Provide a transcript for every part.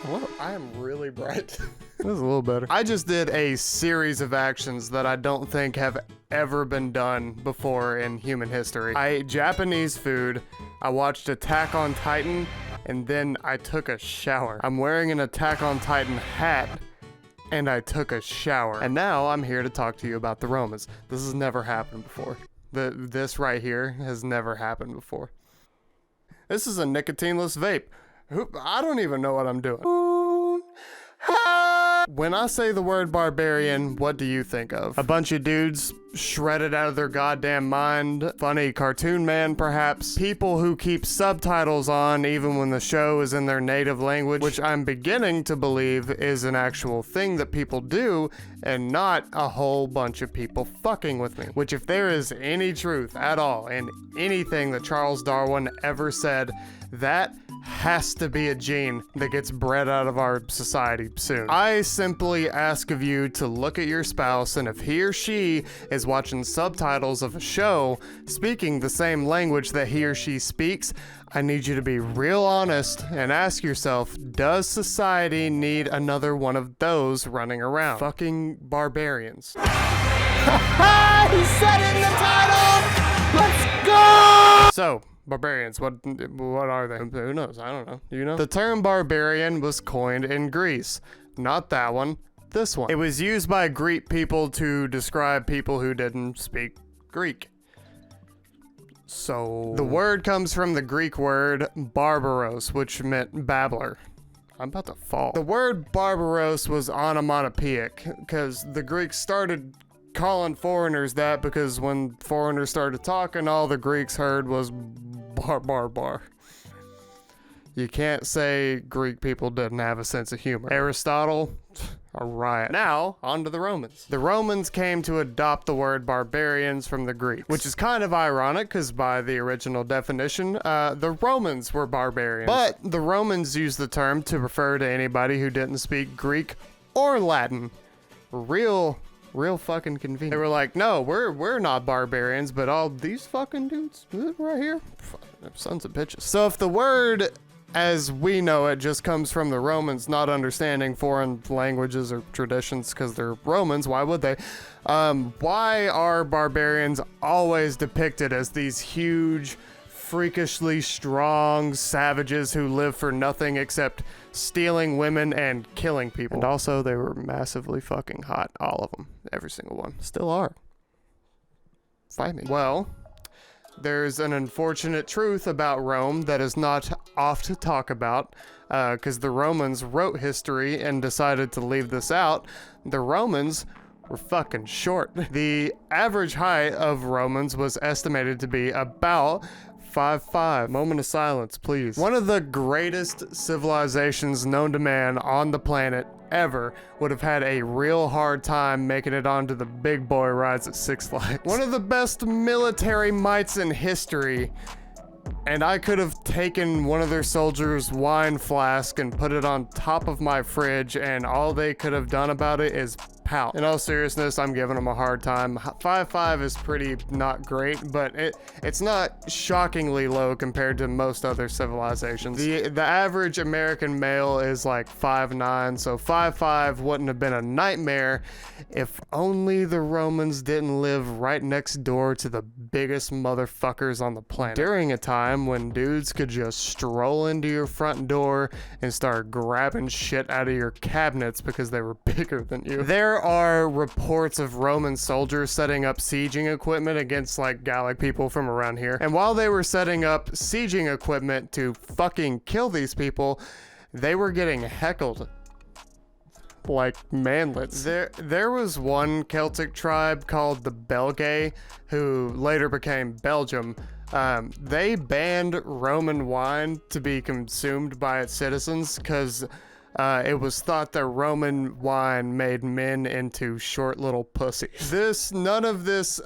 Hello, I am really bright. That was a little better. I just did a series of actions that I don't think have ever been done before in human history. I ate Japanese food, I watched Attack on Titan, and then I took a shower. I'm wearing an Attack on Titan hat, and I took a shower. And now I'm here to talk to you about the Romans. This has never happened before. This right here has never happened before. This is a nicotineless vape. I don't even know what I'm doing. When I say the word barbarian, what do you think of? A bunch of dudes shredded out of their goddamn mind? Funny cartoon man, perhaps? People who keep subtitles on even when the show is in their native language, which I'm beginning to believe is an actual thing that people do, and not a whole bunch of people fucking with me. Which, if there is any truth at all in anything that Charles Darwin ever said, that has to be a gene that gets bred out of our society soon. I simply ask of you to look at your spouse, and if he or she is watching subtitles of a show speaking the same language that he or she speaks, I need you to be real honest and ask yourself, does society need another one of those running around? Fucking barbarians. He said it in the title! Let's go! So, barbarians, what are they? Who knows? I don't know. You know? The term barbarian was coined in Greece. Not that one. This one. It was used by Greek people to describe people who didn't speak Greek. So, the word comes from the Greek word barbaros, which meant babbler. I'm about to fall. The word barbaros was onomatopoeic, because the Greeks started calling foreigners that because when foreigners started talking, all the Greeks heard was bar. You can't say Greek people didn't have a sense of humor. Aristotle, a riot. Now, on to the Romans. The Romans came to adopt the word barbarians from the Greeks, which is kind of ironic because by the original definition, the Romans were barbarians. But the Romans used the term to refer to anybody who didn't speak Greek or Latin. Real fucking convenient. They were like, no, we're not barbarians, but all these fucking dudes right here, sons of bitches. So if the word as we know it just comes from the Romans not understanding foreign languages or traditions because they're Romans, why would they? Why are barbarians always depicted as these huge, freakishly strong savages who live for nothing except stealing women and killing people? And also, they were massively fucking hot, all of them, every single one. Still are. Fight me. Well, there's an unfortunate truth about Rome that is not oft to talk about, because the Romans wrote history and decided to leave this out. The Romans were fucking short. The average height of Romans was estimated to be about 5'5". Moment of silence, please. One of the greatest civilizations known to man on the planet ever would have had a real hard time making it onto the big boy rides at Six Flags. One of the best military mights in history, and I could have taken one of their soldiers' wine flask and put it on top of my fridge, and all they could have done about it is pout. In all seriousness, I'm giving them a hard time. 5'5" is pretty not great, but it's not shockingly low compared to most other civilizations. The average American male is like 5'9", so 5'5" wouldn't have been a nightmare if only the Romans didn't live right next door to the biggest motherfuckers on the planet. During a time when dudes could just stroll into your front door and start grabbing shit out of your cabinets because they were bigger than you. There are reports of Roman soldiers setting up sieging equipment against like Gallic people from around here. And while they were setting up sieging equipment to fucking kill these people, they were getting heckled like manlets. There was one Celtic tribe called the Belgae who later became Belgium. They banned Roman wine to be consumed by its citizens because it was thought that Roman wine made men into short little pussies. None of this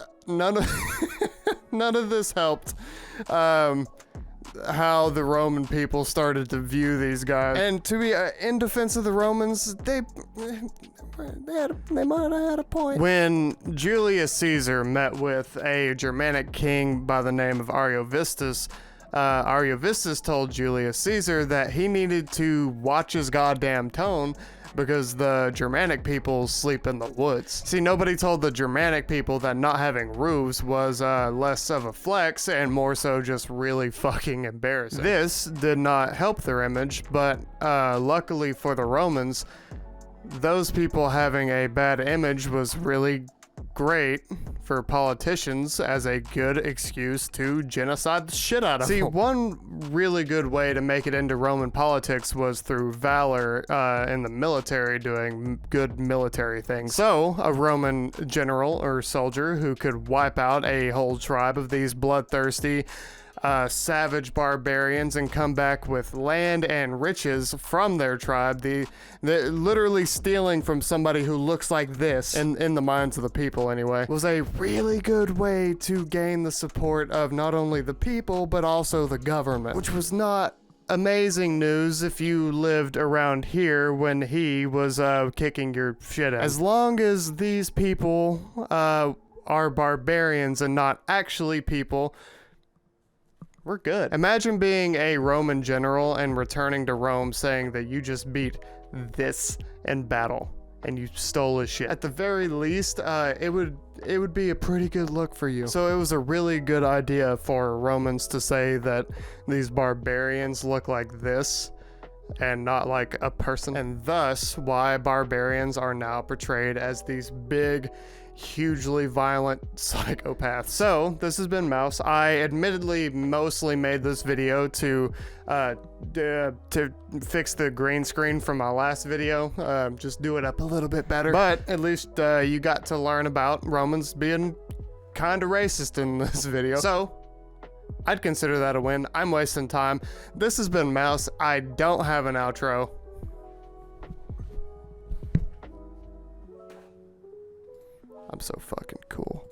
helped how the Roman people started to view these guys. And to be in defense of the Romans, they might have had a point. When Julius Caesar met with a Germanic king by the name of Ariovistus, Ariovistus told Julius Caesar that he needed to watch his goddamn tone because the Germanic people sleep in the woods. See, nobody told the Germanic people that not having roofs was less of a flex and more so just really fucking embarrassing. This did not help their image, but luckily for the Romans, those people having a bad image was really great for politicians as a good excuse to genocide the shit out of them. See, one really good way to make it into Roman politics was through valor in the military, doing good military things. So, a Roman general or soldier who could wipe out a whole tribe of these bloodthirsty savage barbarians and come back with land and riches from their tribe, they're literally stealing from somebody who looks like this, in the minds of the people anyway, was a really good way to gain the support of not only the people but also the government, which was not amazing news if you lived around here when he was kicking your shit in. As long as these people are barbarians and not actually people, we're good. Imagine being a Roman general and returning to Rome saying that you just beat this in battle and you stole his shit. At the very least, it would be a pretty good look for you. So it was a really good idea for Romans to say that these barbarians look like this and not like a person, and thus why barbarians are now portrayed as these big, hugely violent psychopaths. So this has been Mouse. I admittedly mostly made this video to fix the green screen from my last video, just do it up a little bit better, but at least you got to learn about Romans being kind of racist in this video, so I'd consider that a win. I'm wasting time. This has been Mouse. I don't have an outro. I'm so fucking cool.